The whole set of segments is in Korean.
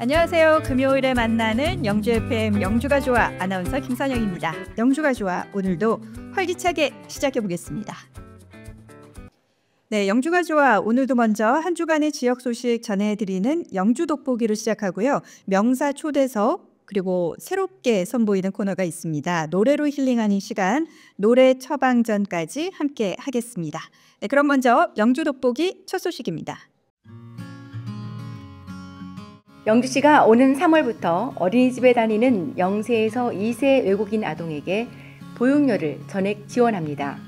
안녕하세요. 금요일에 만나는 영주 FM 영주가 좋아 아나운서 김선영입니다. 영주가 좋아 오늘도 활기차게 시작해 보겠습니다. 네, 영주가 좋아 오늘도 먼저 한 주간의 지역 소식 전해드리는 영주 돋보기로 시작하고요. 명사 초대석 그리고 새롭게 선보이는 코너가 있습니다. 노래로 힐링하는 시간, 노래 처방전까지 함께 하겠습니다. 네, 그럼 먼저 영주 돋보기 첫 소식입니다. 영주시가 오는 3월부터 어린이집에 다니는 0세에서 2세 외국인 아동에게 보육료를 전액 지원합니다.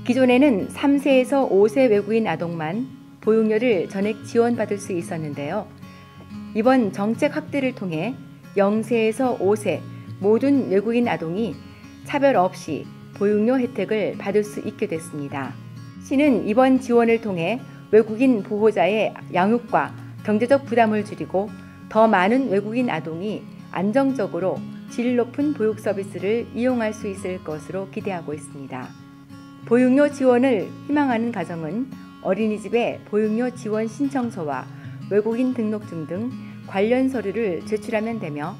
기존에는 3세에서 5세 외국인 아동만 보육료를 전액 지원받을 수 있었는데요. 이번 정책 확대를 통해 0세에서 5세 모든 외국인 아동이 차별 없이 보육료 혜택을 받을 수 있게 됐습니다. 시는 이번 지원을 통해 외국인 보호자의 양육과 경제적 부담을 줄이고 더 많은 외국인 아동이 안정적으로 질 높은 보육 서비스를 이용할 수 있을 것으로 기대하고 있습니다. 보육료 지원을 희망하는 가정은 어린이집에 보육료 지원 신청서와 외국인 등록증 등 관련 서류를 제출하면 되며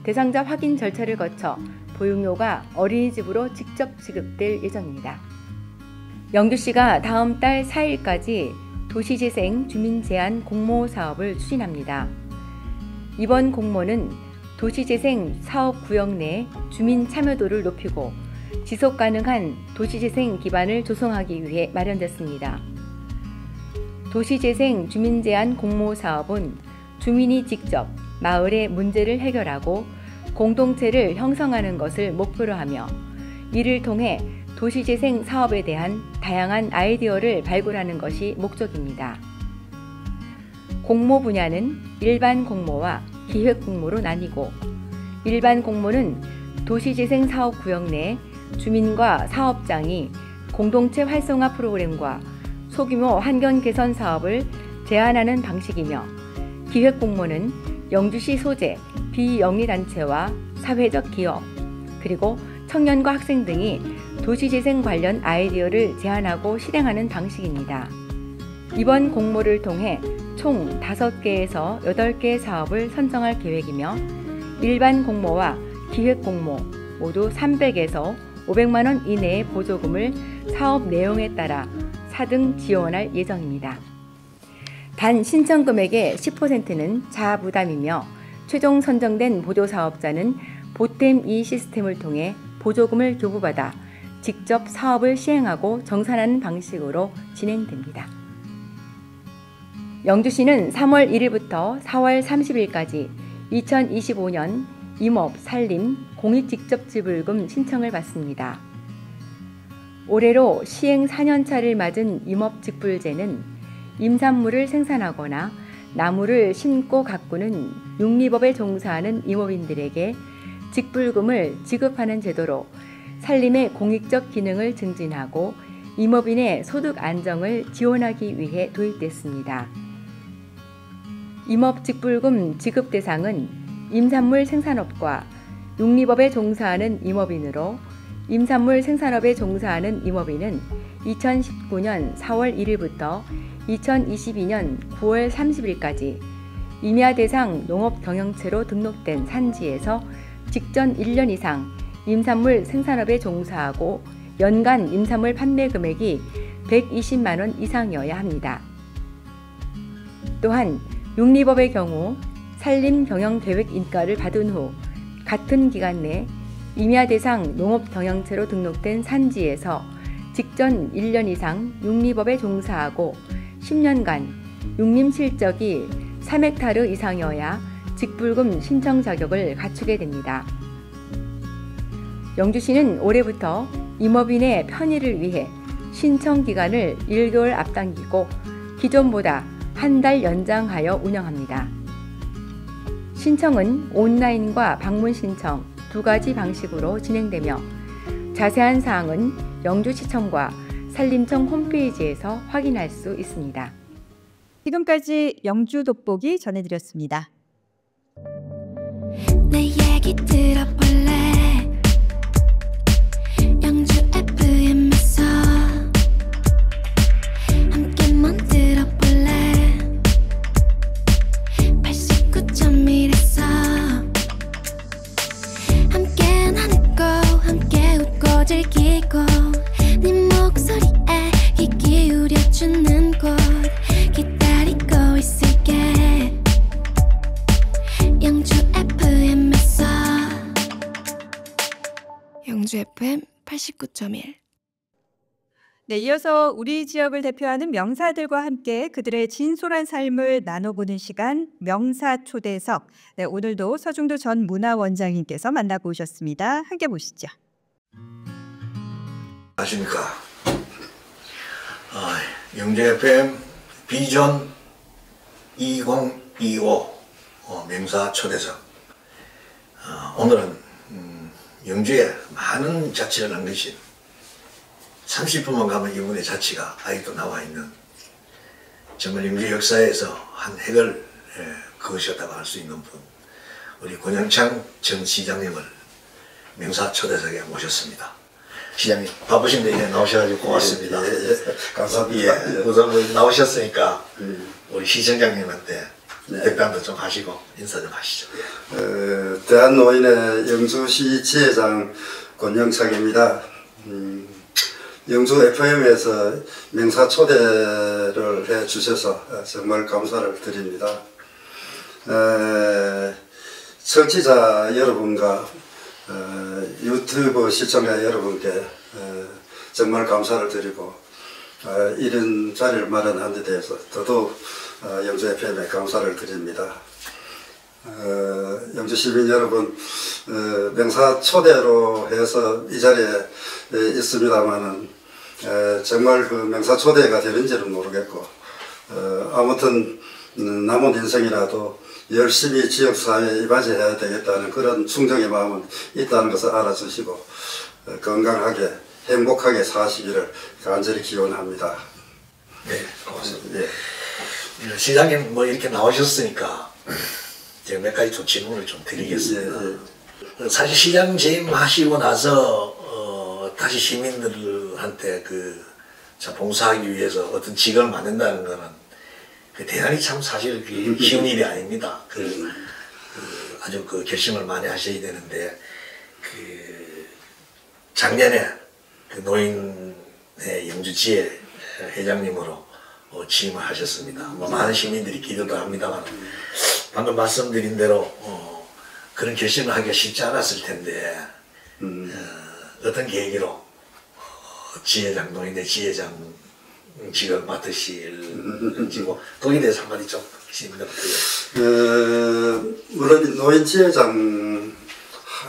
대상자 확인 절차를 거쳐 보육료가 어린이집으로 직접 지급될 예정입니다. 영주시가 다음 달 4일까지 도시재생 주민제한 공모 사업을 추진합니다. 이번 공모는 도시재생 사업 구역 내 주민 참여도를 높이고 지속가능한 도시재생 기반을 조성하기 위해 마련됐습니다. 도시재생 주민제한 공모 사업은 주민이 직접 마을의 문제를 해결하고 공동체를 형성하는 것을 목표로 하며 이를 통해 도시재생 사업에 대한 다양한 아이디어를 발굴하는 것이 목적입니다. 공모 분야는 일반 공모와 기획 공모로 나뉘고 일반 공모는 도시재생 사업 구역 내 주민과 사업장이 공동체 활성화 프로그램과 소규모 환경 개선 사업을 제안하는 방식이며 기획 공모는 영주시 소재 비영리단체와 사회적 기업 그리고 청년과 학생 등이 도시재생 관련 아이디어를 제안하고 실행하는 방식입니다. 이번 공모를 통해 총 5개에서 8개의 사업을 선정할 계획이며 일반 공모와 기획 공모 모두 300에서 500만 원 이내의 보조금을 사업 내용에 따라 4등 지원할 예정입니다. 단 신청 금액의 10%는 자부담이며 최종 선정된 보조사업자는 보탬 E 시스템을 통해 보조금을 교부받아 직접 사업을 시행하고 정산하는 방식으로 진행됩니다. 영주시는 3월 1일부터 4월 30일까지 2025년 임업, 산림, 공익직접지불금 신청을 받습니다. 올해로 시행 4년차를 맞은 임업직불제는 임산물을 생산하거나 나무를 심고 가꾸는 육리법에 종사하는 임업인들에게 직불금을 지급하는 제도로 산림의 공익적 기능을 증진하고 임업인의 소득 안정을 지원하기 위해 도입됐습니다. 임업직불금 지급 대상은 임산물 생산업과 육리법에 종사하는 임업인으로 임산물 생산업에 종사하는 임업인은 2019년 4월 1일부터 2022년 9월 30일까지 임야 대상 농업경영체로 등록된 산지에서 직전 1년 이상 임산물 생산업에 종사하고 연간 임산물 판매 금액이 120만 원 이상이어야 합니다. 또한 육리법의 경우 산림경영계획 인가를 받은 후 같은 기간 내 임야 대상 농업경영체로 등록된 산지에서 직전 1년 이상 육리법에 종사하고 10년간 육림 실적이 3헥타르 이상이어야 직불금 신청 자격을 갖추게 됩니다. 영주시는 올해부터 임업인의 편의를 위해 신청 기간을 1개월 앞당기고 기존보다 한 달 연장하여 운영합니다. 신청은 온라인과 방문 신청 두 가지 방식으로 진행되며 자세한 사항은 영주시청과 산림청 홈페이지에서 확인할 수 있습니다. 지금까지 영주 돋보기 전해드렸습니다. 내 얘기 들어볼래? 영주 FM에서 함께 만들어볼래? 89 영주 FM 89.1. 네, 이어서 우리 지역을 대표하는 명사들과 함께 그들의 진솔한 삶을 나눠보는 시간 명사 초대석. 네, 오늘도 서중도 전 문화원장님께서 만나고 오셨습니다. 함께 보시죠. 안녕하십니까. 영주 FM 비전 2025 명사 초대석. 오늘은 영주에 많은 자취를 남기신 30분만 가면 이분의 자취가 아직도 나와있는 정말 영주 역사에서 한 획을 그으셨다고 할 수 있는 분, 우리 권영창 전 시장님을 명사 초대석에 모셨습니다. 시장님 바쁘신데 나오셔가지고 고맙습니다. 감사합니다. 우선 나오셨으니까 우리 시청장님한테 덕담도 좀 하시고 인사 좀 하시죠. 대한노인의 영주시 지회장 권영창입니다. 영주 FM에서 명사 초대를 해 주셔서 정말 감사를 드립니다. 청취자 여러분과 유튜브 시청자 여러분께 정말 감사를 드리고 이런 자리를 마련한 데 대해서 더더욱 영주 FM에 감사를 드립니다. 영주 시민 여러분, 명사 초대로 해서 이 자리에 있습니다만은 정말 그 명사 초대가 되는지는 모르겠고 아무튼 남은 인생이라도 열심히 지역사회에 이바지해야 되겠다는 그런 충정의 마음은 있다는 것을 알아주시고 건강하게 행복하게 사시기를 간절히 기원합니다. 네, 고맙습니다. 네. 시장님 뭐 이렇게 나오셨으니까 제가 몇 가지 좀 질문을 좀 드리겠습니다. 사실 시장 재임하시고 나서 다시 시민들한테 참 봉사하기 위해서 어떤 직을 만든다는 거는 대단히 참 사실 쉬운 일이 아닙니다. 아주 결심을 많이 하셔야 되는데 작년에 노인의 영주지회 회장님으로 취임을 하셨습니다. 많은 시민들이 기도도 합니다만 방금 말씀드린 대로 그런 결심을 하기가 쉽지 않았을 텐데 어떤 계기로 지회장, 노인의 지회장 직을 맡으실지고 거기에 대해서 한마디 좀 시민들 물론 노인 지회장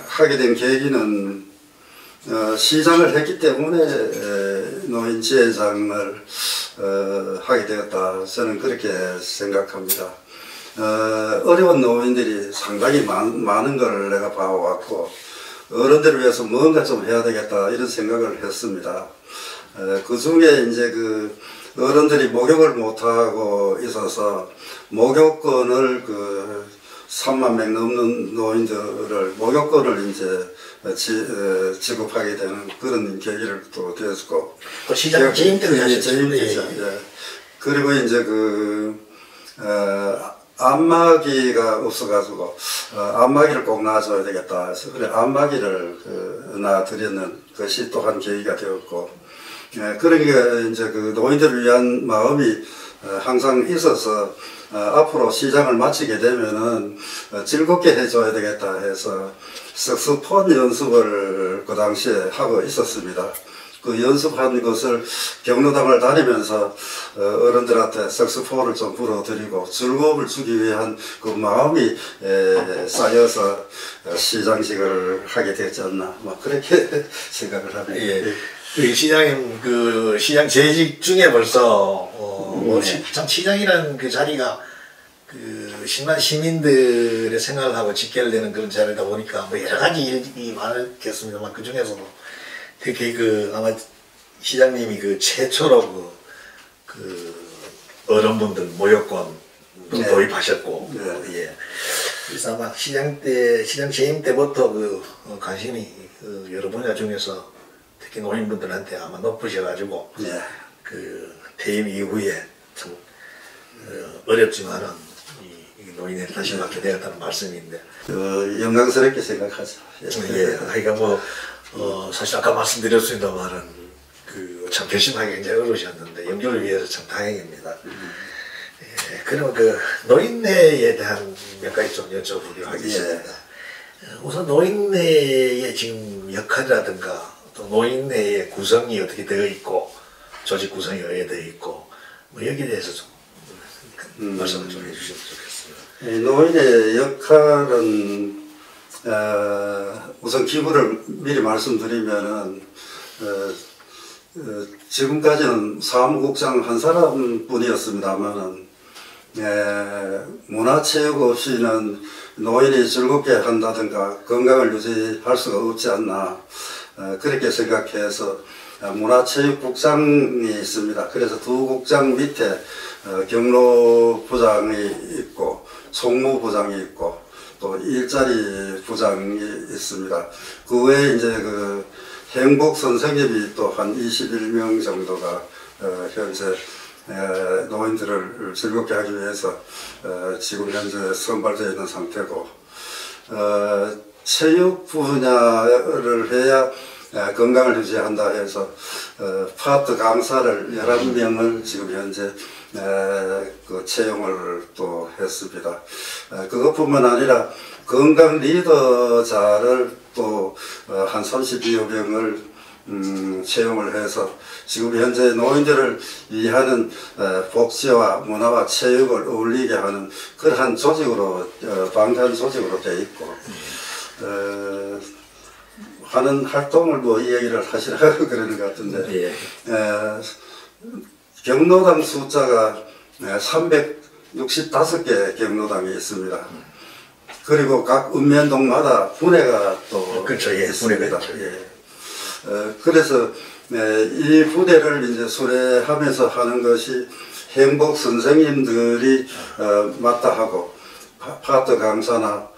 하게 된 계기는 시장을 했기 때문에 노인 지회장을 하게 되었다. 저는 그렇게 생각합니다. 어려운 노인들이 상당히 많은 걸 내가 봐왔고 어른들을 위해서 뭔가 좀 해야 되겠다 이런 생각을 했습니다. 그 중에 이제 어른들이 목욕을 못하고 있어서 목욕권을 3만 명 넘는 노인들을 목욕권을 이제 지급하게 되는 그런 계기를 또 되었고 시장 재임 때도 하셨죠. 그리고 이제 안마기가 없어가지고 안마기를 꼭 놔줘야 되겠다 해서 그래 안마기를 놔드리는 것이 또한 계기가 되었고 그러니까 이제 노인들을 위한 마음이 항상 있어서 앞으로 시장을 마치게 되면은 즐겁게 해줘야 되겠다 해서 색소폰 연습을 그 당시에 하고 있었습니다. 그 연습한 것을 경로당을 다니면서 어른들한테 색소폰을 좀 불어드리고 즐거움을 주기 위한 그 마음이 쌓여서 시장직을 하게 되지 않나 그렇게 생각을 합니다. 예. 시장님 시장 재직 중에 벌써 참 시장이라는 자리가 심한 시민들의 생각을 하고 직결되는 그런 자리다 보니까 여러 가지 일이 많겠습니다만 그 중에서도 특히 아마 시장님이 최초로 어른분들 모욕권 도입하셨고 예. 그래서 아마 시장 재임 때부터 관심이 여러 분야 중에서 특히 노인분들한테 아마 높으셔가지고 퇴임 이후에 참 어렵지만은 이 노인에 다시 맡게 되었다는 말씀인데 영광스럽게 생각하죠. 예, 그러니까 사실 아까 말씀드렸습니다만은 참 결심하기 굉장히 어려우셨는데 영주를 위해서 참 다행입니다. 예, 그러면 노인네에 대한 몇 가지 좀 여쭤보려 하겠습니다. 우선 노인회의 지금 역할이라든가 또 노인회의 구성이 어떻게 되어 있고 조직 구성이 어떻게 되어 있고 뭐 여기에 대해서 좀 말씀을 좀 해주시면 좋겠습니다. 노인의 역할은 우선 기부를 미리 말씀드리면은 지금까지는 사무국장 한 사람뿐이었습니다만은 문화체육 없이는 노인이 즐겁게 한다든가 건강을 유지할 수가 없지 않나 그렇게 생각해서 문화체육국장이 있습니다. 그래서 두 국장 밑에 경로부장이 있고 총무부장이 있고 또 일자리 부장이 있습니다. 그 외에 이제 그 행복 선생님이 또 한 21명 정도가 현재 노인들을 즐겁게 하기 위해서 지금 현재 선발되어 있는 상태고 체육 분야를 해야 건강을 유지한다 해서 파트 강사를 11명을 지금 현재 그 채용을 또 했습니다. 그것뿐만 아니라 건강 리더자를 또 한 32여 명을 채용을 해서 지금 현재 노인들을 위하는 복지와 문화와 체육을 어울리게 하는 그러한 조직으로 방대한 조직으로 되어 있고 하는 활동을 뭐 이야기를 하시라고 그러는 것 같은데 경로당 숫자가 365개 경로당이 있습니다. 그리고 각 읍면동마다 분회가 또 그렇죠. 있습니다. 그래서 이 부대를 이제 수레하면서 하는 것이 행복 선생님들이 맡아 하고 파트 강사나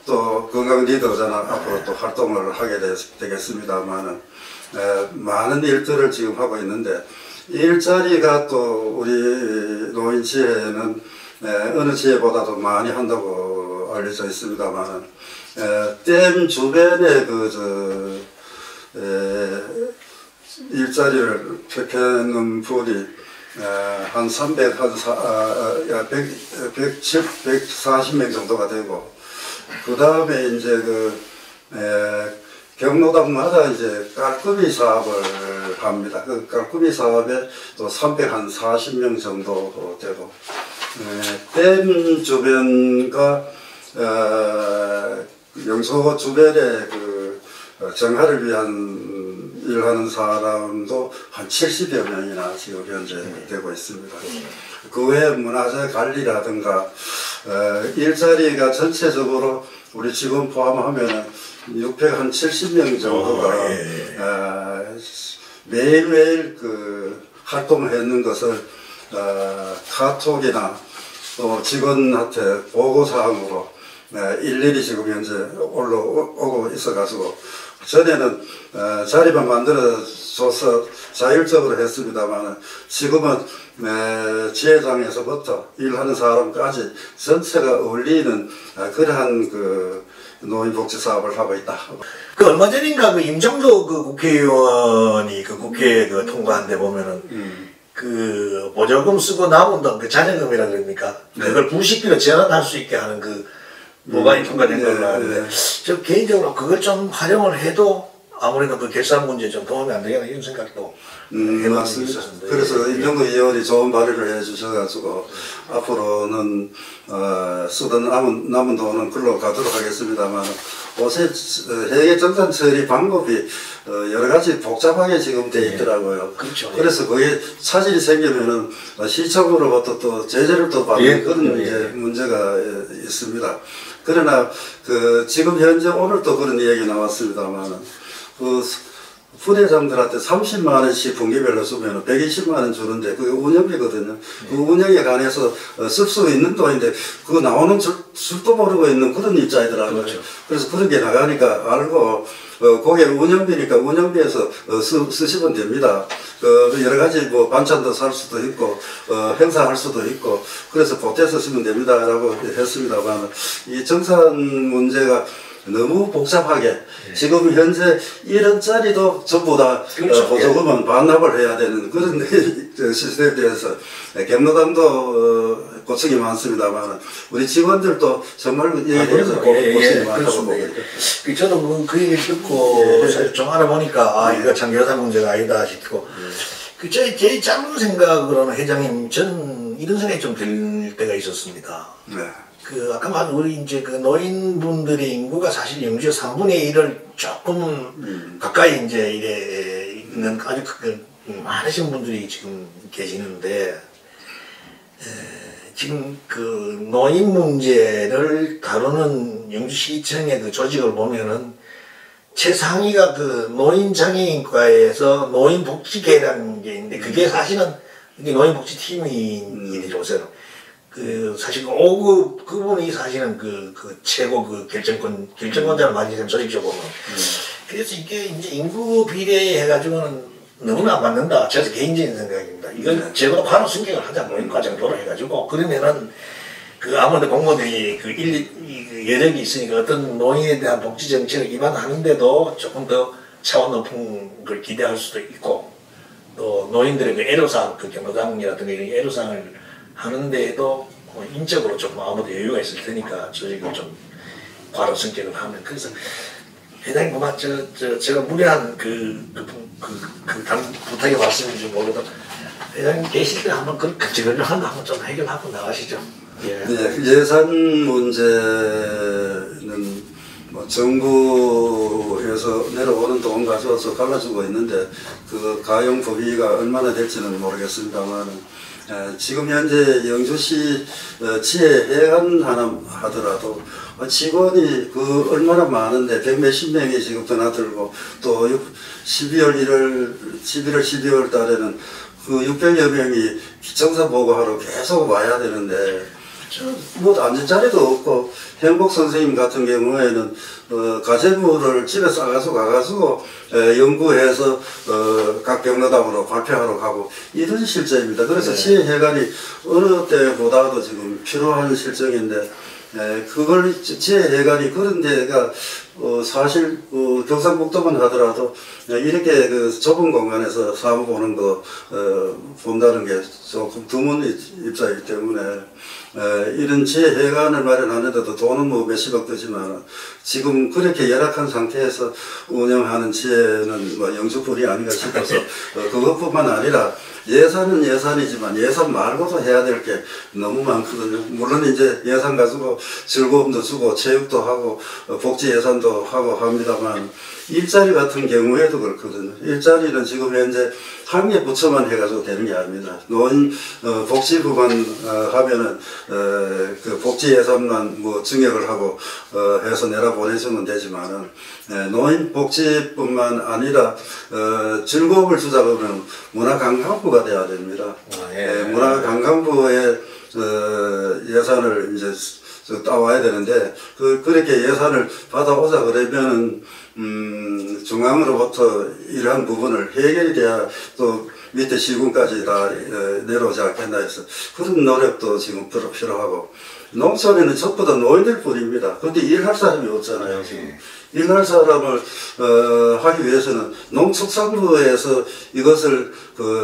또 건강 리더자나 앞으로 또 활동을 하게 되겠습니다만은 많은 일들을 지금 하고 있는데 일자리가 또 우리 노인 지회는 어느 지회보다도 많이 한다고 알려져 있습니다만 댐 주변에 일자리를 펴는 분이 한 140명 정도가 되고 그 다음에 이제 경로당마다 이제 깔끔이 사업을 합니다. 그 깔끔이 사업에 또 340명 정도 되고 댐 주변과 영소 주변에 정화를 위한 일하는 사람도 한 70여 명이나 지금 현재 되고 있습니다. 그 외에 문화재 관리라든가 일자리가 전체적으로 우리 직원 포함하면 670명 정도가 매일매일 활동을 했는 것을 카톡이나 또 직원한테 보고사항으로 일일이 지금 현재 올라오고 있어가지고 전에는 자리만 만들어줘서 자율적으로 했습니다만 지금은 지회장에서부터 일하는 사람까지 전체가 어울리는 그러한 노인복지 사업을 하고 있다. 얼마 전인가 임정도 국회의원이 국회에 통과한 데 보면은 보조금 쓰고 남은 돈 자녀금이라 그럽니까? 그걸 부식비로 전환할 수 있게 하는 법안이 통과된 걸로 아는데 저 개인적으로 그걸 좀 활용을 해도 아무래도 결산 문제에 좀 도움이 안 되겠나 이런 생각도 맞습니다. 그래서 임정도 의원이 좋은 발의를 해주셔가지고 앞으로는 쓰던 남은 돈은 글로 가도록 하겠습니다만 요새 회계정산 처리 방법이 여러 가지 복잡하게 지금 돼 있더라고요. 그렇죠. 그래서 거기에 차질이 생기면은 시청으로부터 또 제재를 또 받는 그런 이제 문제가 있습니다. 그러나 지금 현재 오늘 또 그런 이야기 나왔습니다만은 부대장들한테 30만 원씩 분기별로 쓰면 120만 원 주는데 그게 운영비거든요. 그 운영에 관해서 쓸 수 있는 돈인데 그거 나오는 줄도 모르고 있는 그런 입장이더라고요. 그렇죠. 그래서 그런 게 나가니까 알고 그게 운영비니까 운영비에서 쓰시면 됩니다. 여러 가지 반찬도 살 수도 있고 행사할 수도 있고 그래서 보태 쓰시면 됩니다라고 했습니다만 이 정산 문제가 너무 복잡하게 지금 현재 1원짜리도 전부 다 그렇죠. 보조금은 반납을 해야 되는 그런 시스템에 대해서 경로당도 고충이 많습니다만 우리 직원들도 정말 이에 대해서 고충이 많다고 봅니다. 저도 그 얘기를 듣고 사실 좀 알아보니까 이거 참 여사 문제가 아니다 싶고 제 짧은 생각으로는 회장님 저는 이런 생각이 좀 들 때가 있었습니다. 네. 아까 말한 우리 이제 노인분들의 인구가 사실 영주의 3분의 1을 조금 가까이 이제 이래 있는 아주 많으신 분들이 지금 계시는데 지금 노인 문제를 다루는 영주시청의 조직을 보면은 최상위가 노인장애인과에서 노인복지계라는 게 있는데 그게 사실은 이게 노인복지팀이 요새는 사실 5급 그분이 사실은 최고 결정권자를 맞이한 조직적으로 그래서 이게 이제 인구 비례 해가지고는 너무나 안 맞는다. 제 개인적인 생각입니다. 이건 제가 바로 승격을 하자 노인과정도로 해가지고 그러면은 아무래도 공무원들이 여력이 있으니까 어떤 노인에 대한 복지 정책을 위반하는데도 조금 더 차원 높은 걸 기대할 수도 있고 또 노인들의 애로사항 경로당이라든가 이런 애로사항을 하는데도 인적으로 좀 아무도 여유가 있을 테니까 조직을 좀 바로 성격을 하면 그래서 회장님 그만 제가 무례한 부탁의 말씀인지 몰라도 회장님 계실 때 한번 그걸 한번 좀 해결하고 나가시죠. 예. 네, 예산 문제는 정부에서 내려오는 돈 가져와서 갈라주고 있는데 가용 법위가 얼마나 될지는 모르겠습니다만 지금 현재 영주시 지혜해안 하나 하더라도 직원이 얼마나 많은데 100몇십 명이 지금 드나들고 또 11월 12월 달에는 600여 명이 기청사 보고하러 계속 와야 되는데 앉을 자리도 없고 행복 선생님 같은 경우에는 가재물을 집에 싸가지고 가가지고 연구해서 각 경로당으로 발표하러 가고 이런 실정입니다. 그래서 지혜회관이 어느 때보다도 지금 필요한 실정인데 그걸 지혜회관이 그런 데가 사실 경상북도만 하더라도 이렇게 좁은 공간에서 사무 보는 거 본다는 게 조금 드문 입장이기 때문에 이런 지혜회관을 마련하는데도 돈은 몇십억 드지만 지금 그렇게 열악한 상태에서 운영하는 지혜는 영주뿐이 아닌가 싶어서 그것뿐만 아니라 예산은 예산이지만 예산 말고도 해야 될 게 너무 많거든요. 물론 이제 예산 가지고 즐거움도 주고 체육도 하고 복지 예산도 하고 합니다만 일자리 같은 경우에도 그렇거든요. 일자리는 지금 현재 한 개 부처만 해가지고 되는 게 아닙니다. 노인 복지부만 하면은 복지 예산만 증액을 하고 해서 내라 보내주면 되지만은 노인 복지뿐만 아니라 즐거움을 주자 그러면 문화관광부가 돼야 됩니다. 문화관광부의 예산을 이제 따와야 되는데 그렇게 예산을 받아오자 그러면은 중앙으로부터 이러한 부분을 해결이 돼야 또 밑에 시군까지 다 내려오지 않겠나 해서 그런 노력도 지금 필요하고 농촌에는 전부 다 노인들 뿐입니다. 그런데 일할 사람이 없잖아요. 지금 일할 사람을 하기 위해서는 농축산부에서 이것을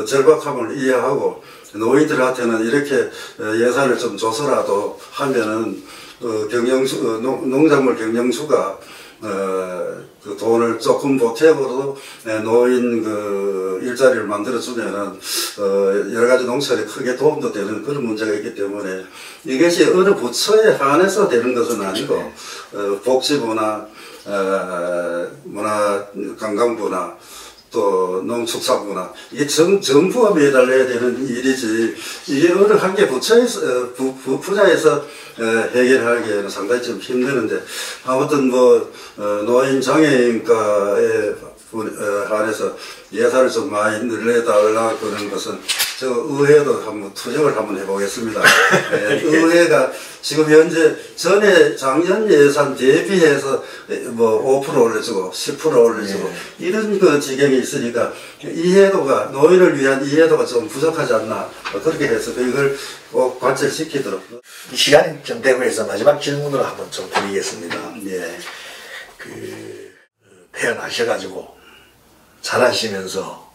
절박함을 이해하고 노인들한테는 이렇게 예산을 좀 줘서라도 하면은 농작물 경영주가 돈을 조금 보태고도 노인 일자리를 만들어주면은 여러 가지 농촌에 크게 도움도 되는 그런 문제가 있기 때문에 이것이 어느 부처에 한해서 되는 것은 아니고 복지부나 문화관광부나 또 농축산부나 이게 정부가 매달려야 되는 일이지 이게 어느 한 개 부처에서 분야에서 해결하기에는 상당히 좀 힘드는데 아무튼 노인 장애인과에 한해서 예산을 좀 많이 늘려달라 그런 것은 저 의회도 한번 투쟁을 한번 해보겠습니다. 의회가 지금 현재 작년 예산 대비해서 5% 올려주고 10% 올려주고 이런 지경이 있으니까 이해도가 노인을 위한 이해도가 좀 부족하지 않나 그렇게 해서 이걸 꼭 관철시키도록 시간이 좀 되고 해서 마지막 질문으로 한번 좀 드리겠습니다. 태어나셔가지고 잘하시면서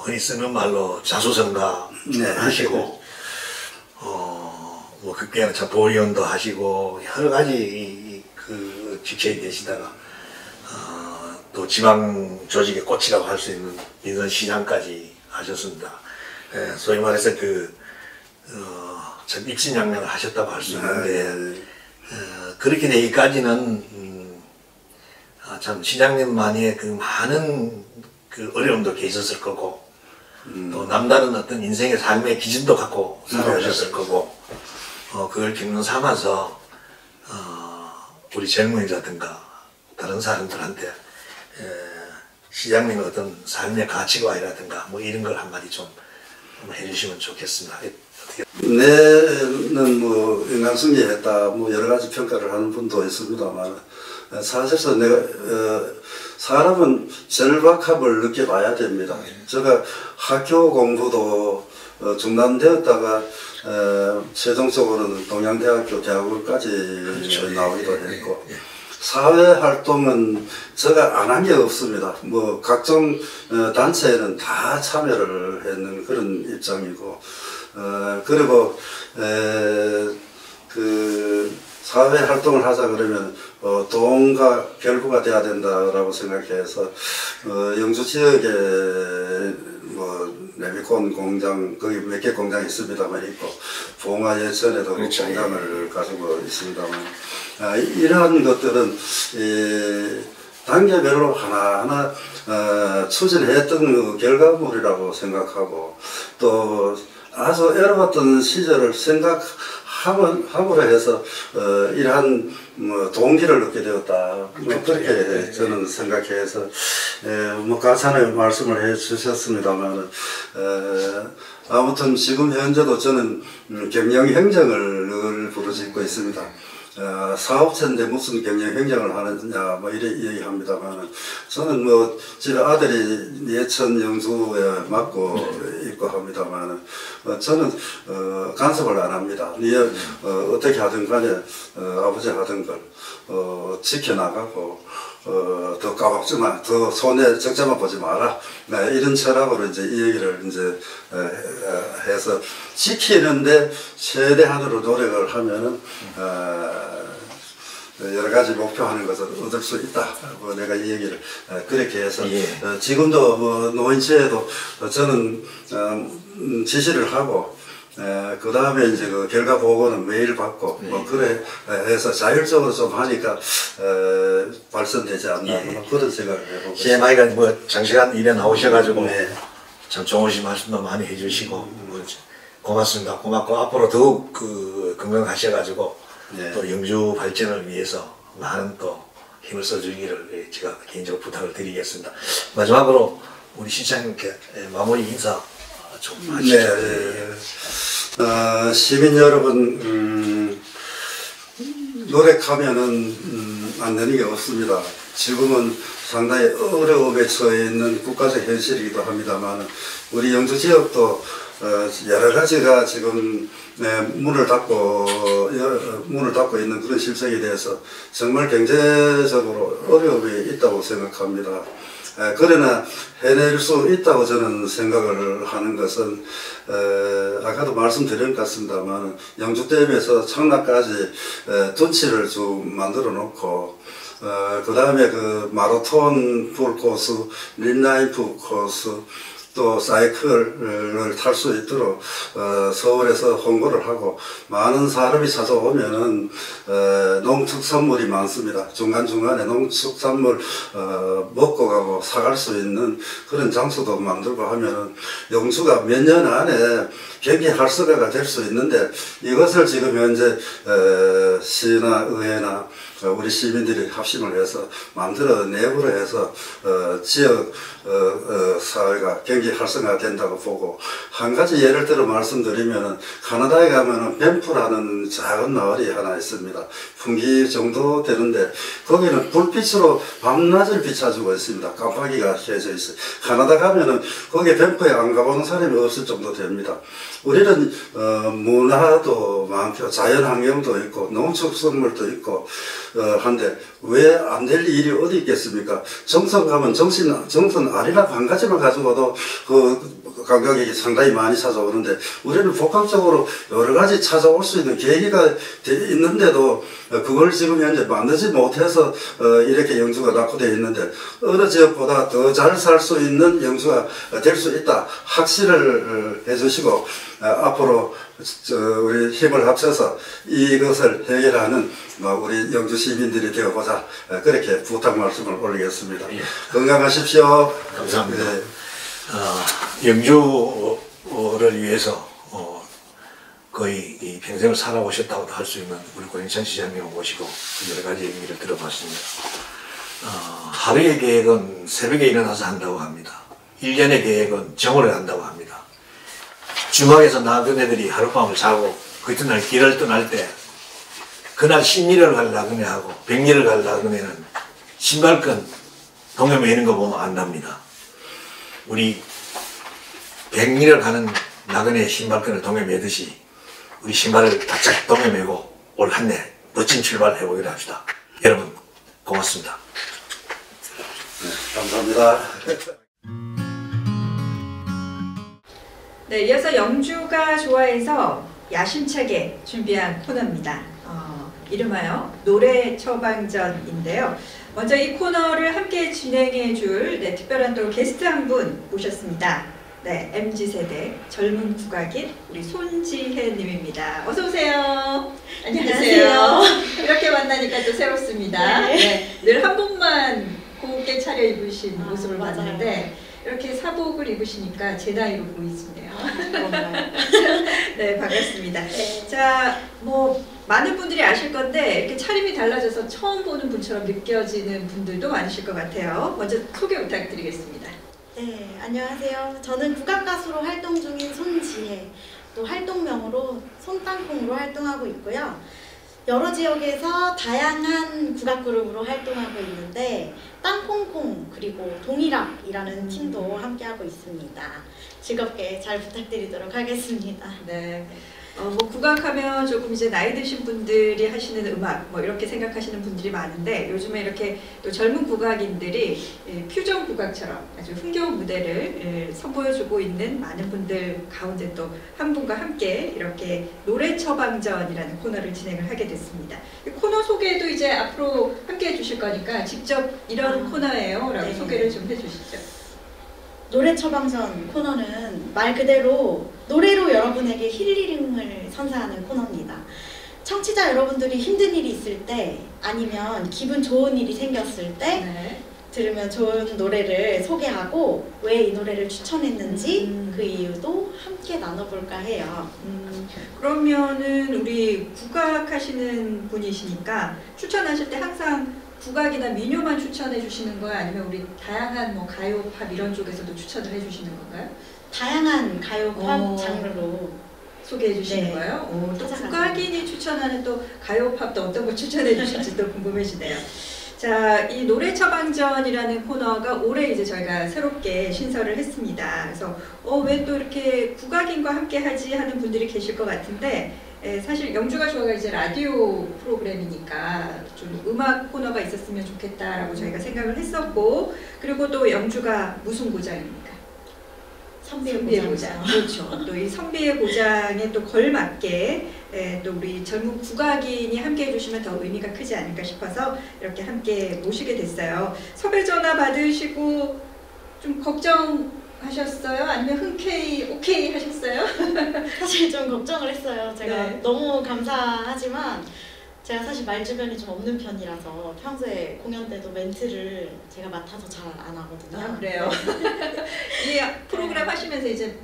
흔히 쓰는 말로 자수성가 하시고 뭐 그때는 참 도의원도 하시고 여러 가지 그 직책에 계시다가 또 지방 조직의 꽃이라고 할 수 있는 민선시장까지 하셨습니다. 소위 말해서 참 입신양명을 하셨다고 할 수 있는데 그렇게 되기까지는 참 시장님만의 그 많은 그 어려움도 계셨을 거고 또 남다른 어떤 인생의 삶의 기준도 갖고 살아오셨을 거고 그걸 경륜 삼아서 우리 젊은이라든가 다른 사람들한테 시장님의 어떤 삶의 가치관이라든가 뭐 이런 걸 한마디 좀 해주시면 좋겠습니다. 내는 뭐 인간승리했다 뭐 여러 가지 평가를 하는 분도 있습니다만 사실상 내가 사람은 절박함을 느껴봐야 됩니다. 제가 학교 공부도 중단되었다가 최종적으로는 동양대학교 대학원까지 그렇죠. 나오기도 했고 사회활동은 제가 안 한 게 없습니다. 뭐 각종 단체에는 다 참여를 했는 그런 입장이고 그리고 그 사회활동을 하자 그러면 도움과 결부가 돼야 된다라고 생각해서 영주 지역에 뭐 레미콘 공장 거기 몇 개 공장이 있습니다만 있고 봉화 예천에도 그렇죠. 공장을 가지고 있습니다만 이러한 것들은 단계별로 하나하나 추진했던 결과물이라고 생각하고 또 아주 애로웠던 시절을 생각함으로 해서 이러한 뭐 동기를 얻게 되었다. 뭐 그렇게 저는 생각해서 뭐 가찬의 말씀을 해주셨습니다만 아무튼 지금 현재도 저는 경영행정을 늘 부르짖고 있습니다. 사업체인데 무슨 경영행정을 하느냐 뭐 이래 얘기합니다만 저는 뭐 집에 아들이 예천 영주에 맡고 있고 합니다만 저는 간섭을 안 합니다. 어떻게 하든 간에 아버지 하던 걸 지켜나가고 더 까먹지 마, 더 손에 적자만 보지 마라. 이런 철학으로 이제 이 얘기를 이제 해서 지키는데 최대한으로 노력을 하면은 여러 가지 목표하는 것을 얻을 수 있다. 뭐 내가 이 얘기를 그렇게 해서 지금도 뭐 노인체에도 저는 지시를 하고 그 다음에 이제 그 결과 보고는 매일 받고 뭐 그래 해서 자율적으로 좀 하니까 발전되지 않나 뭐 그런 생각을 해보고 CMI가 뭐 장시간 일에 나오셔가지고 참 좋으신 말씀도 많이 해주시고 뭐 고맙습니다. 고맙고 앞으로 더욱 그 건강하셔가지고 또 영주 발전을 위해서 많은 또 힘을 써주기를 제가 개인적으로 부탁을 드리겠습니다. 마지막으로 우리 시장님께 마무리 인사 좀 하시죠. 시민 여러분 노력하면은 안 되는 게 없습니다. 지금은 상당히 어려움에 처해 있는 국가적 현실이기도 합니다만 우리 영주 지역도 여러 가지가 지금 문을 닫고 있는 그런 실정에 대해서 정말 경제적으로 어려움이 있다고 생각합니다. 그러나 해낼 수 있다고 저는 생각을 하는 것은 아까도 말씀드린 것 같습니다만 영주댐에서 청라까지 둔치를 쭉 만들어 놓고 그 다음에 그 마라톤 풀 코스, 린라이프 코스 또 사이클을 탈 수 있도록 서울에서 홍보를 하고 많은 사람이 찾아오면은 농축산물이 많습니다. 중간중간에 농축산물 먹고 가고 사갈 수 있는 그런 장소도 만들고 하면은 영주가 몇 년 안에 경기 활성화가 될 수 있는데 이것을 지금 현재 시나 의회나 우리 시민들이 합심을 해서 만들어 내부로 해서 지역 사회가 경기 활성화가 된다고 보고 한 가지 예를 들어 말씀드리면은 카나다에 가면은 밴프라는 작은 마을이 하나 있습니다. 풍기 정도 되는데 거기는 불빛으로 밤낮을 비춰주고 있습니다. 깜빡이가 켜져 있어요. 카나다 가면은 거기 밴프에 안 가보는 사람이 없을 정도 됩니다. 우리는 문화도 많고 자연 환경도 있고 농축산물도 있고 한데 왜 안 될 일이 어디 있겠습니까? 정선 가면 정선 알이나 한 가지만 가지고도 그 관광객이 상당히 많이 찾아오는데 우리는 복합적으로 여러 가지 찾아올 수 있는 계기가 있는데도 그걸 지금 현재 만들지 못해서 이렇게 영주가 낙후되어 있는데 어느 지역보다 더 잘 살 수 있는 영주가 될 수 있다 확신을 해주시고 앞으로 우리 힘을 합쳐서 이것을 해결하는 우리 영주 시민들이 되어보자 그렇게 부탁 말씀을 올리겠습니다. 예. 건강하십시오. 감사합니다. 네. 영주를 위해서 거의 이 평생을 살아오셨다고도 할 수 있는 우리 고영찬 시장님을 모시고 여러 가지 얘기를 들어봤습니다. 하루의 계획은 새벽에 일어나서 한다고 합니다. 1년의 계획은 정오를 한다고 합니다. 중앙에서 나그네들이 하룻밤을 자고 그 이튿날 길을 떠날 때 그날 신리를 갈 나그네하고 백리를 갈 나그네는 신발끈 동해 매는 거 보면 안답니다. 우리 백리를 가는 나그네의 신발끈을 동해 매듯이 우리 신발을 바짝 동해 매고 올 한 해 멋진 출발을 해보기로 합시다. 여러분 고맙습니다. 네, 감사합니다. 네, 이어서 영주가 좋아해서 야심차게 준비한 코너입니다. 이름하여 노래 처방전인데요. 먼저 이 코너를 함께 진행해 줄 특별한 또 게스트 한 분 모셨습니다. 네, MZ세대 젊은 국악인 우리 손지혜 님입니다. 어서 오세요. 안녕하세요. 이렇게 만나니까 또 새롭습니다. 네, 늘 한복만 곱게 차려입으신 모습을 맞아요. 봤는데 이렇게 사복을 입으시니까 제 나이로 보이시네요. 네, 반갑습니다. 네. 자, 뭐 많은 분들이 아실 건데 이렇게 차림이 달라져서 처음 보는 분처럼 느껴지는 분들도 많으실 것 같아요. 먼저 소개 부탁드리겠습니다. 네, 안녕하세요. 저는 국악가수로 활동 중인 손지혜, 또 활동명으로 손땅콩으로 활동하고 있고요. 여러 지역에서 다양한 국악그룹으로 활동하고 있는데 땅콩콩 그리고 동일학이라는 팀도 함께하고 있습니다. 즐겁게 잘 부탁드리도록 하겠습니다. 네. 뭐 국악하면 조금 이제 나이 드신 분들이 하시는 음악 뭐 이렇게 생각하시는 분들이 많은데 요즘에 이렇게 또 젊은 국악인들이 퓨전 국악처럼 아주 흥겨운 무대를 선보여주고 있는 많은 분들 가운데 또 한 분과 함께 이렇게 노래 처방전이라는 코너를 진행을 하게 됐습니다. 이 코너 소개도 이제 앞으로 함께 해주실 거니까 직접 이런 코너예요 라고 네. 소개를 좀 해주시죠. 노래 처방전 코너는 말 그대로 노래로 여러분에게 힐링을 선사하는 코너입니다. 청취자 여러분들이 힘든 일이 있을 때 아니면 기분 좋은 일이 생겼을 때 네. 들으면 좋은 노래를 소개하고 왜 이 노래를 추천했는지 그 이유도 함께 나눠볼까 해요. 그러면은 우리 국악하시는 분이시니까 추천하실 때 항상 국악이나 민요만 추천해 주시는 거예요? 아니면 우리 다양한 뭐 가요, 팝 이런 쪽에서도 추천을 해 주시는 건가요? 다양한 가요, 팝 오. 장르로 소개해 주시는 네. 거예요? 또 찾아가서. 국악인이 추천하는 또 가요, 팝도 어떤 거 추천해 주실지 또 궁금해지네요. 자, 이 노래 처방전이라는 코너가 올해 이제 저희가 새롭게 신설을 했습니다. 그래서 왜 또 이렇게 국악인과 함께 하지 하는 분들이 계실 것 같은데 사실 영주가 좋아가 이제 라디오 프로그램이니까 좀 음악 코너가 있었으면 좋겠다라고 저희가 생각을 했었고 그리고 또 영주가 무슨 고장입니까? 선비의 고장. 그렇죠. 또 이 선비의 고장에 또 걸맞게 또 우리 젊은 국악인이 함께 해주시면 더 의미가 크지 않을까 싶어서 이렇게 함께 모시게 됐어요. 섭외 전화 받으시고 좀 걱정하셨어요? 아니면 흔쾌히 오케이 하셨어요? 사실 좀 걱정을 했어요. 제가 네. 너무 감사하지만 제가 사실 말 주변이 좀 없는 편이라서 평소에 공연 때도 멘트를 제가 맡아서 잘 안 하거든요. 아, 그래요? 이 프로그램 하시면서 이제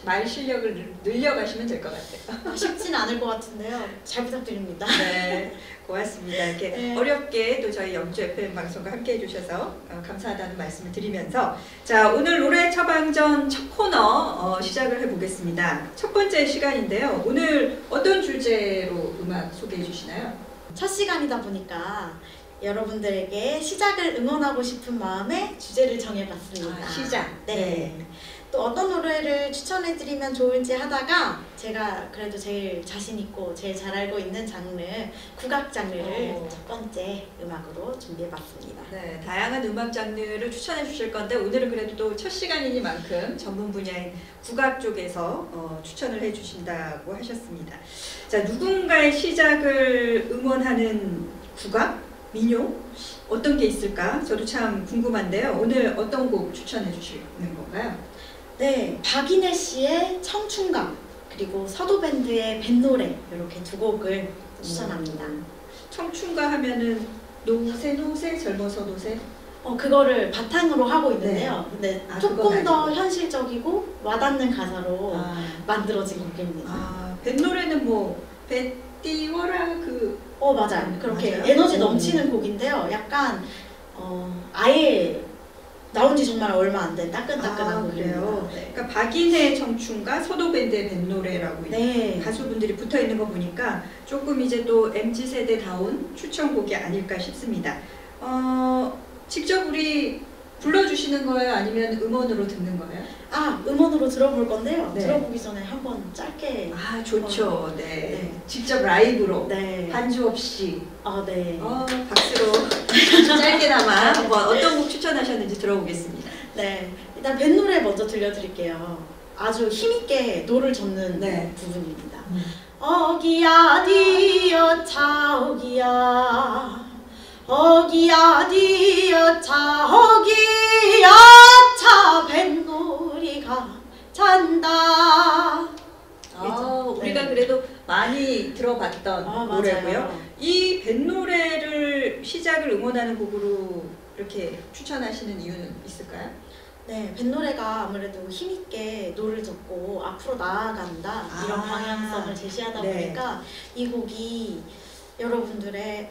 말 실력을 늘려가시면 될 것 같아요. 쉽지는 않을 것 같은데요. 잘 부탁드립니다. 네, 고맙습니다. 이렇게 네. 어렵게 또 저희 영주 FM 방송과 함께 해주셔서 감사하다는 말씀을 드리면서 자, 오늘 노래 처방전 첫 코너 시작을 해보겠습니다. 첫 번째 시간인데요. 오늘 어떤 주제로 음악 소개해 주시나요? 첫 시간이다 보니까 여러분들에게 시작을 응원하고 싶은 마음에 주제를 정해봤습니다. 시작. 네. 또 어떤 노래를 추천해드리면 좋을지 하다가 제가 그래도 제일 자신 있고 제일 잘 알고 있는 장르, 국악 장르를 첫 번째 음악으로 준비해봤습니다. 네, 다양한 음악 장르를 추천해 주실 건데 오늘은 그래도 또 첫 시간이니만큼 전문 분야인 국악 쪽에서 추천을 해 주신다고 하셨습니다. 자, 누군가의 시작을 응원하는 국악, 민요 어떤 게 있을까? 저도 참 궁금한데요. 오늘 어떤 곡 추천해 주시는 건가요? 네, 박인혜 씨의 청춘가 그리고 서도밴드의 뱃노래 이렇게 두 곡을 추천합니다. 청춘가 하면은 노세 젊어서 노세? 그거를 바탕으로 하고 있는데요. 근데 그건 조금 더 아니고. 현실적이고 와닿는 가사로 만들어진 곡입니다. 뱃노래는 뭐 뱃띄워라 맞아요. 그렇게 맞아요? 에너지 넘치는 곡인데요. 약간 아예 나온 지 정말 얼마 안 된 따끈따끈한 곡입니다. 그래요? 네. 그러니까 박인혜 청춘과 서도밴드의 뱃노래라고 네. 가수분들이 붙어 있는 거 보니까 조금 이제 또 MZ세대다운 추천곡이 아닐까 싶습니다. 직접 우리 불러주시는 거예요? 아니면 음원으로 듣는 거예요? 음원으로 들어볼 건데요. 네. 들어보기 전에 한번 짧게. 좋죠. 네. 네. 직접 라이브로 네. 반주 없이. 네. 박수로 짧게나마 한번 어떤 곡 추천하셨는지 들어보겠습니다. 네. 일단 뱃노래 먼저 들려드릴게요. 아주 힘있게 노를 젓는 네. 부분입니다. 어기야 디어 차오기야 어기야 디어 차오기야 차 뱃놀이가 잔다. 우리가 네. 그래도 많이 들어봤던 노래고요. 맞아요. 이 뱃노래를 시작을 응원하는 곡으로 이렇게 추천하시는 이유는 있을까요? 네, 뱃노래가 아무래도 힘있게 노를 젓고 앞으로 나아간다 이런 방향성을 제시하다 네. 보니까 이 곡이 여러분들의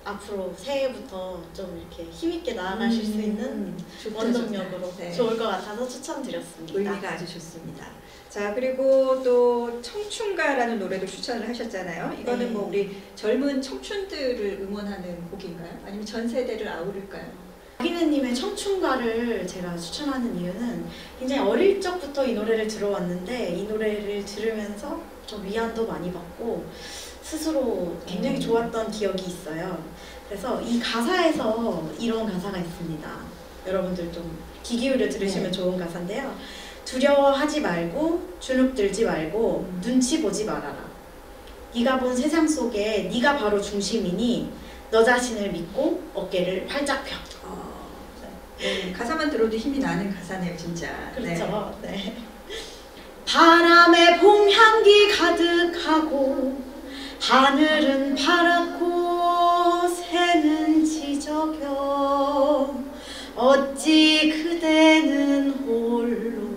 앞으로 새해부터 좀 이렇게 힘있게 나아가실 수 있는 원동력으로 네. 좋을 것 같아서 추천드렸습니다. 의미가 아주 좋습니다. 자, 그리고 또 청춘가라는 노래도 추천을 하셨잖아요. 이거는 네. 뭐 우리 젊은 청춘들을 응원하는 곡인가요? 아니면 전 세대를 아우를까요? 박인혜님의 청춘가를 제가 추천하는 이유는 굉장히 어릴 적부터 이 노래를 들어왔는데 이 노래를 들으면서 좀 위안도 많이 받고 스스로 굉장히 좋았던 기억이 있어요. 그래서 이 가사에서 이런 가사가 있습니다. 여러분들 좀 귀 기울여 들으시면 좋은 가사인데요. 두려워하지 말고 주눅들지 말고 눈치 보지 말아라. 네가 본 세상 속에 네가 바로 중심이니 너 자신을 믿고 어깨를 활짝 펴. 네, 가사만 들어도 힘이 나는 가사네요, 진짜. 그렇죠. 네. 바람에 봄 향기 가득하고 하늘은 파랗고 새는 지저겨 어찌 그대는 홀로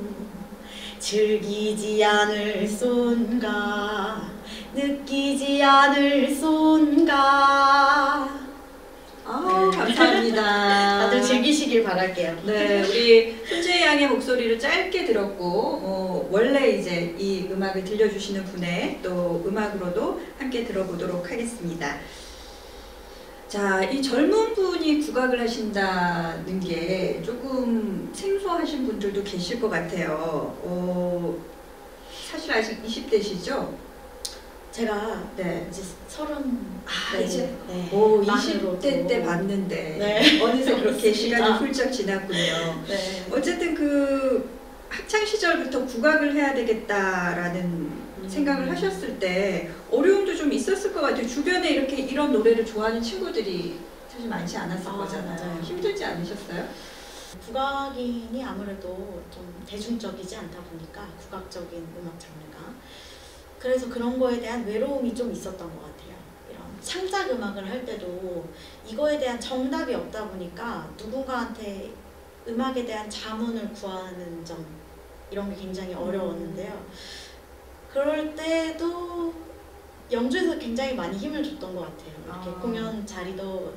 즐기지 않을 손가 느끼지 않을 손가. 감사합니다. 다들 즐기시길 바랄게요. 네, 우리 손재 양의 목소리를 짧게 들었고 원래 이제 이 음악을 들려주시는 분의 또 음악으로도 함께 들어보도록 하겠습니다. 자, 이 젊은 분이 국악을 하신다는 게 조금 생소하신 분들도 계실 것 같아요. 사실 아직 20대시죠? 제가 네. 이제 30. 이제 네. 20대 때 봤는데 네. 어느새 그렇게 그렇습니다. 시간이 훌쩍 지났군요. 네. 어쨌든 그 학창 시절부터 국악을 해야 되겠다라는 생각을 하셨을 때 어려움도 좀 있었을 것 같아요. 주변에 이렇게 이런 노래를 좋아하는 친구들이 사실 많지 않았을 거잖아요. 맞아요. 힘들지 않으셨어요? 국악인이 아무래도 좀 대중적이지 않다 보니까 국악적인 음악 장르가 그래서 그런 거에 대한 외로움이 좀 있었던 것 같아요. 이런 창작 음악을 할 때도 이거에 대한 정답이 없다 보니까 누군가한테 음악에 대한 자문을 구하는 점 이런 게 굉장히 어려웠는데요. 그럴 때도 연주에서 굉장히 많이 힘을 줬던 것 같아요. 이렇게 공연 자리도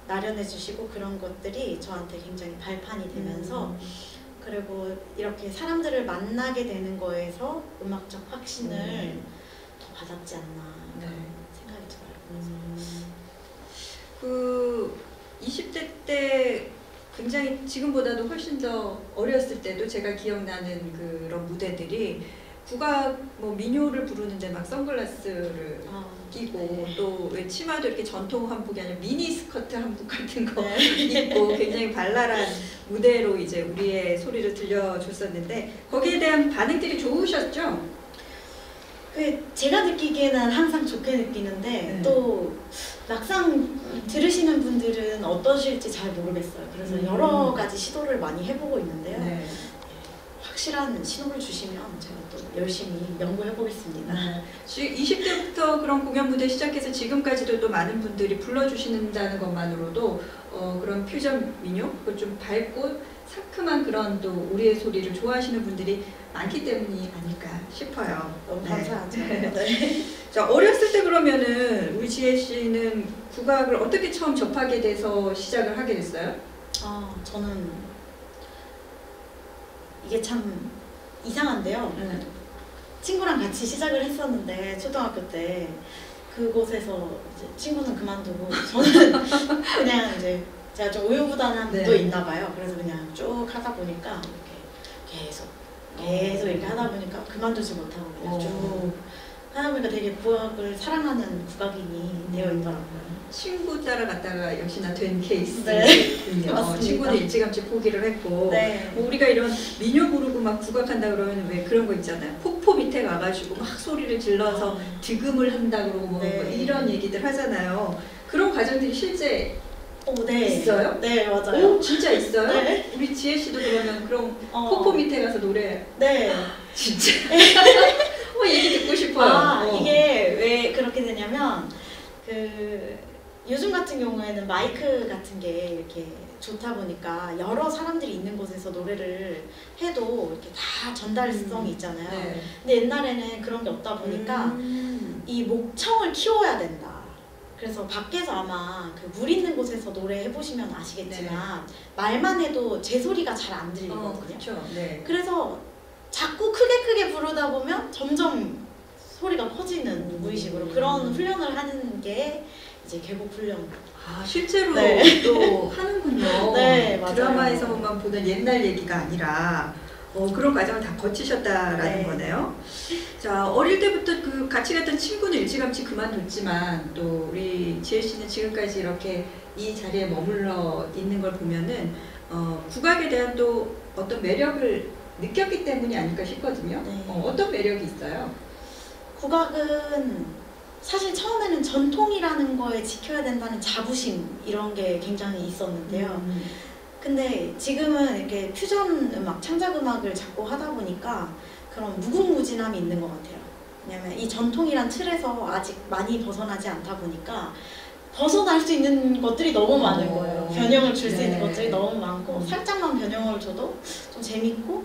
마련해 주시고 그런 것들이 저한테 굉장히 발판이 되면서 그리고 이렇게 사람들을 만나게 되는 거에서 음악적 확신을 더 받았지 않나 그런 생각이 들어요. 그 20대 때 굉장히 지금보다도 훨씬 더 어렸을 때도 제가 기억나는 그런 무대들이 국악 뭐 민요를 부르는데 막 선글라스를 끼고 또 왜 치마도 이렇게 전통 한복이 아니라 미니 스커트 한복 같은 거 입고 굉장히 발랄한 무대로 이제 우리의 소리를 들려줬었는데 거기에 대한 반응들이 좋으셨죠? 제가 느끼기에는 항상 좋게 느끼는데 또 막상 들으시는 분들은 어떠실지 잘 모르겠어요. 그래서 여러 가지 시도를 많이 해보고 있는데요. 네. 확실한 신호를 주시면 제가 또 열심히 연구해 보겠습니다. 20대부터 그런 공연 무대 시작해서 지금까지도 또 많은 분들이 불러주신다는 것만으로도 그런 퓨전 민요, 좀 밝고 상큼한 그런 또 우리의 소리를 좋아하시는 분들이 많기 때문이 아닐까 싶어요. 너무 감사하죠. 네. 자, 어렸을 때 그러면은 우리 지혜 씨는 국악을 어떻게 처음 접하게 돼서 시작을 하게 됐어요? 저는 이게 참 이상한데요. 친구랑 같이 시작을 했었는데 초등학교 때 그곳에서 이제 친구는 그만두고 저는 그냥 이제 제가 좀 우유부단함도 있나 봐요. 그래서 그냥 쭉 하다 보니까 이렇게 계속 이렇게 하다 보니까 그만두지 못하고 그냥 쭉 하다 보니까 되게 국악을 사랑하는 국악인이 되어 있더라고요. 친구 따라갔다가 역시나 된 케이스군요. 맞습니다. 친구는 일찌감치 포기를 했고 뭐 우리가 이런 민요 부르고 막 국악한다 그러면 왜 그런 거 있잖아요. 폭포 밑에 가가지고 막 소리를 질러서 득음을 한다 그러고 뭐 이런 얘기들 하잖아요. 그런 과정들이 실제 있어요? 네, 맞아요. 진짜 있어요? 네. 우리 지혜 씨도 그러면 그럼 폭포 밑에 가서 노래 진짜 얘기 듣고 싶어요. 이게 왜 그렇게 되냐면 요즘 같은 경우에는 마이크 같은 게 이렇게 좋다 보니까 여러 사람들이 있는 곳에서 노래를 해도 이렇게 다 전달성이 있잖아요. 근데 옛날에는 그런 게 없다 보니까 이 목청을 키워야 된다. 그래서 밖에서 아마 물 있는 곳에서 노래 해보시면 아시겠지만 말만 해도 제 소리가 잘 안 들리거든요. 그렇죠. 그래서 자꾸 크게 부르다 보면 점점 소리가 커지는 무의식으로 그런 훈련을 하는 게 이제 계곡 훈련. 실제로 또 하는군요. 네, 맞아요. 드라마에서만 보는 옛날 얘기가 아니라 그런 과정을 다 거치셨다라는 거네요. 자, 어릴 때부터 같이 갔던 친구는 일찌감치 그만뒀지만 또 우리 지혜 씨는 지금까지 이렇게 이 자리에 머물러 있는 걸 보면은 국악에 대한 또 어떤 매력을 느꼈기 때문이 아닐까 싶거든요. 어떤 매력이 있어요? 국악은 사실 처음에는 전통이라는 거에 지켜야 된다는 자부심 이런 게 굉장히 있었는데요. 근데 지금은 이렇게 퓨전 음악, 창작 음악을 자꾸 하다 보니까 그런 무궁무진함이 있는 것 같아요. 왜냐면 이 전통이란 틀에서 아직 많이 벗어나지 않다 보니까 벗어날 수 있는 것들이 너무 많은 거예요. 변형을 줄 수 있는 것들이 너무 많고 살짝만 변형을 줘도 좀 재밌고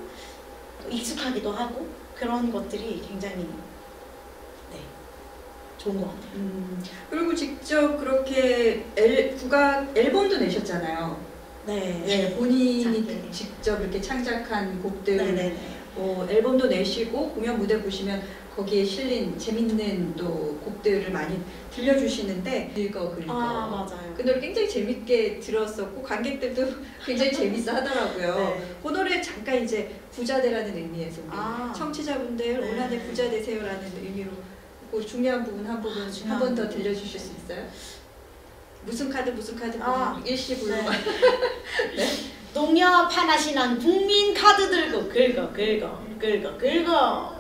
또 익숙하기도 하고 그런 것들이 굉장히 좋은 것 같아요. 그리고 직접 그렇게 국악 앨범도 내셨잖아요. 본인이 직접 이렇게 창작한 곡들 앨범도 내시고 공연 무대 보시면 거기에 실린 재밌는 또 곡들을 많이 들려주시는데 긁어 맞아요. 그 노래 굉장히 재밌게 들었었고 관객들도 굉장히 재밌어 하더라고요. 그 노래 잠깐 이제 부자되라는 의미에서 청취자분들 올 한해 부자 되세요라는 의미로 그 중요한 부분 한 번 더 들려주실 수 있어요? 무슨 카드 일시불로 농협 하나시는 국민 카드 들고 긁어.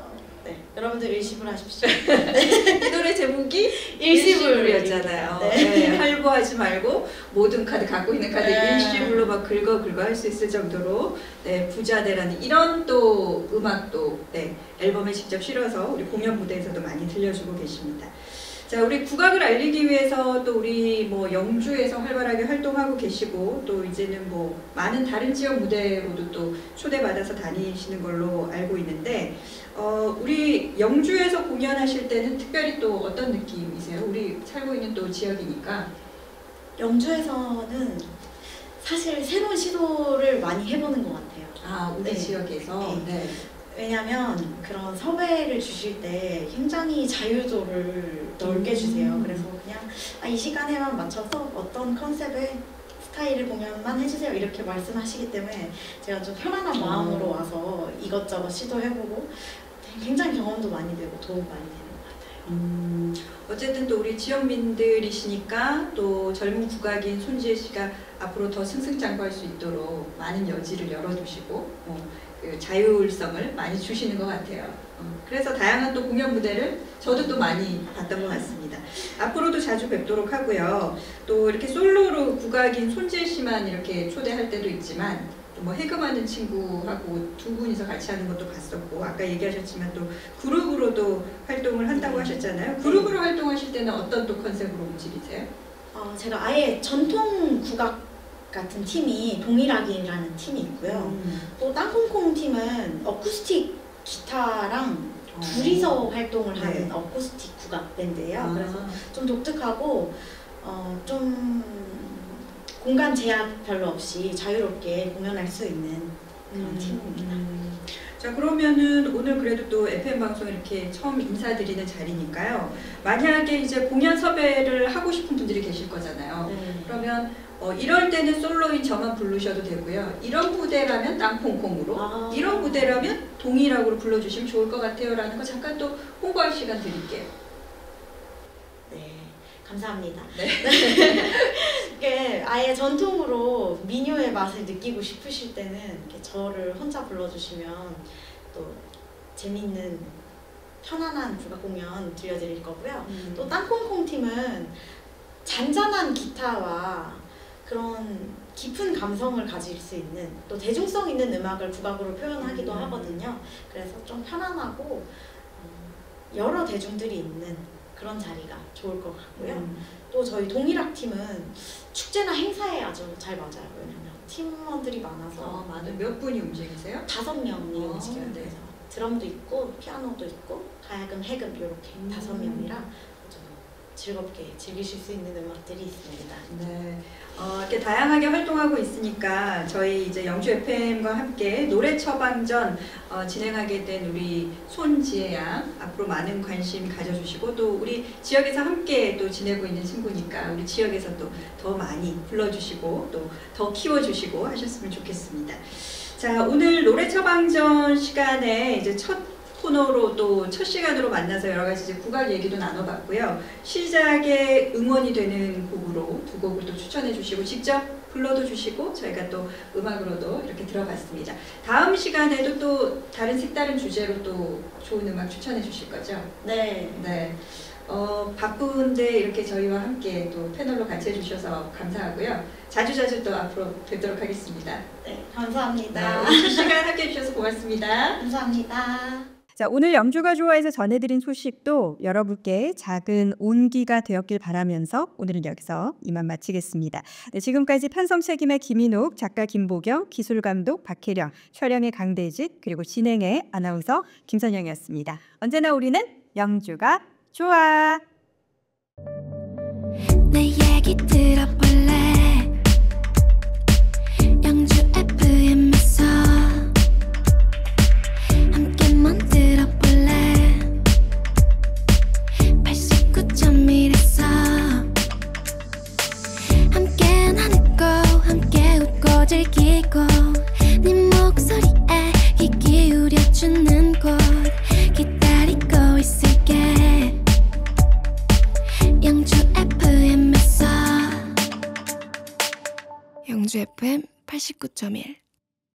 여러분들 일시불 하십시오. 이 노래 제목이 일시불이었잖아요. 할부하지 말고 모든 카드 갖고 있는 카드 일시불로 막 긁어 할 수 있을 정도로 부자되라는 이런 또 음악도 앨범에 직접 실어서 우리 공연 무대에서도 많이 들려주고 계십니다. 자, 우리 국악을 알리기 위해서 또 우리 뭐 영주에서 활발하게 활동하고 계시고 또 이제는 뭐 많은 다른 지역 무대로도 또 초대받아서 다니시는 걸로 알고 있는데 우리 영주에서 공연하실 때는 특별히 또 어떤 느낌이세요? 우리 살고 있는 또 지역이니까. 영주에서는 사실 새로운 시도를 많이 해보는 것 같아요. 우리 지역에서? 왜냐면 그런 섭외를 주실 때 굉장히 자유도를 넓게 주세요. 그래서 그냥 이 시간에만 맞춰서 어떤 컨셉의 스타일을 공연만 해주세요 이렇게 말씀하시기 때문에 제가 좀 편안한 마음으로 와서 이것저것 시도해보고 굉장히 경험도 많이 되고 도움 많이 되는 것 같아요. 어쨌든 또 우리 지역민들이시니까 또 젊은 국악인 손지혜 씨가 앞으로 더 승승장구할 수 있도록 많은 여지를 열어두시고 그 자율성을 많이 주시는 것 같아요. 그래서 다양한 또 공연 무대를 저도 또 많이 봤던 것 같습니다. 앞으로도 자주 뵙도록 하고요. 또 이렇게 솔로로 국악인 손지혜 씨만 이렇게 초대할 때도 있지만 또 뭐 해금하는 친구하고 두 분이서 같이 하는 것도 봤었고 아까 얘기하셨지만 또 그룹으로도 활동을 한다고 하셨잖아요. 그룹으로 활동하실 때는 어떤 또 컨셉으로 움직이세요? 제가 아예 전통 국악 같은 팀이 동일하기라는 팀이 있고요. 또 땅콩콩 팀은 어쿠스틱 기타랑 둘이서 활동을 하는 어쿠스틱 국악 밴드예요. 그래서 좀 독특하고 좀 공간 제약 별로 없이 자유롭게 공연할 수 있는 그런 팀입니다. 자, 그러면은 오늘 그래도 또 FM 방송 이렇게 처음 인사드리는 자리니까요. 만약에 이제 공연 섭외를 하고 싶은 분들이 계실 거잖아요. 그러면 이럴 때는 솔로인 저만 부르셔도 되고요. 이런 무대라면 땅콩콩으로, 이런 무대라면 동일하고 불러주시면 좋을 것 같아요 라는 거 잠깐 또 홍보할 시간 드릴게요. 네, 감사합니다. 네. 이게 아예 전통으로 민요의 맛을 느끼고 싶으실 때는 이렇게 저를 혼자 불러주시면 또 재밌는 편안한 국악 공연 들려드릴 거고요. 또 땅콩콩 팀은 잔잔한 기타와 그런 깊은 감성을 가질 수 있는 또 대중성 있는 음악을 국악으로 표현하기도 하거든요. 그래서 좀 편안하고 여러 대중들이 있는 그런 자리가 좋을 것 같고요. 또 저희 동일학 팀은 축제나 행사에 아주 잘 맞아요. 왜냐면 팀원들이 많아서 몇 분이 움직이세요? 5명이 움직여요. 네. 그래서 드럼도 있고 피아노도 있고 가야금, 해금 이렇게 5명이라 아주 즐겁게 즐기실 수 있는 음악들이 있습니다. 네. 이렇게 다양하게 활동하고 있으니까 저희 이제 영주 FM과 함께 노래 처방전 진행하게 된 우리 손지혜 양 앞으로 많은 관심 가져주시고 또 우리 지역에서 함께 또 지내고 있는 친구니까 우리 지역에서 또 더 많이 불러주시고 또 더 키워주시고 하셨으면 좋겠습니다. 자, 오늘 노래 처방전 시간에 이제 첫 코너로 또 첫 시간으로 만나서 여러 가지 이제 국악 얘기도 나눠봤고요. 시작에 응원이 되는 곡으로 두 곡을 또 추천해 주시고 직접 불러도 주시고 저희가 또 음악으로도 이렇게 들어봤습니다. 다음 시간에도 또 다른 색다른 주제로 또 좋은 음악 추천해 주실 거죠? 네. 네. 바쁜데 이렇게 저희와 함께 또 패널로 같이 해주셔서 감사하고요. 자주자주 또 앞으로 뵙도록 하겠습니다. 네, 감사합니다. 네, 오늘 시간 함께 해주셔서 고맙습니다. 감사합니다. 자, 오늘 영주가 좋아해서 전해드린 소식도 여러분께 작은 온기가 되었길 바라면서 오늘은 여기서 이만 마치겠습니다. 네, 지금까지 편성책임의 김인욱, 작가 김보경, 기술감독 박혜령, 촬영의 강대진, 그리고 진행의 아나운서 김선영이었습니다. 언제나 우리는 영주가 좋아. 내 얘기 들어볼래? 영주 FM에서 함께 만들어볼래? 89.1에서 함께 나누고 함께 웃고 즐기고 네 목소리에 귀 기울여주는 곳 기다리고 있을게. 영주 FM에서 영주 FM 89.1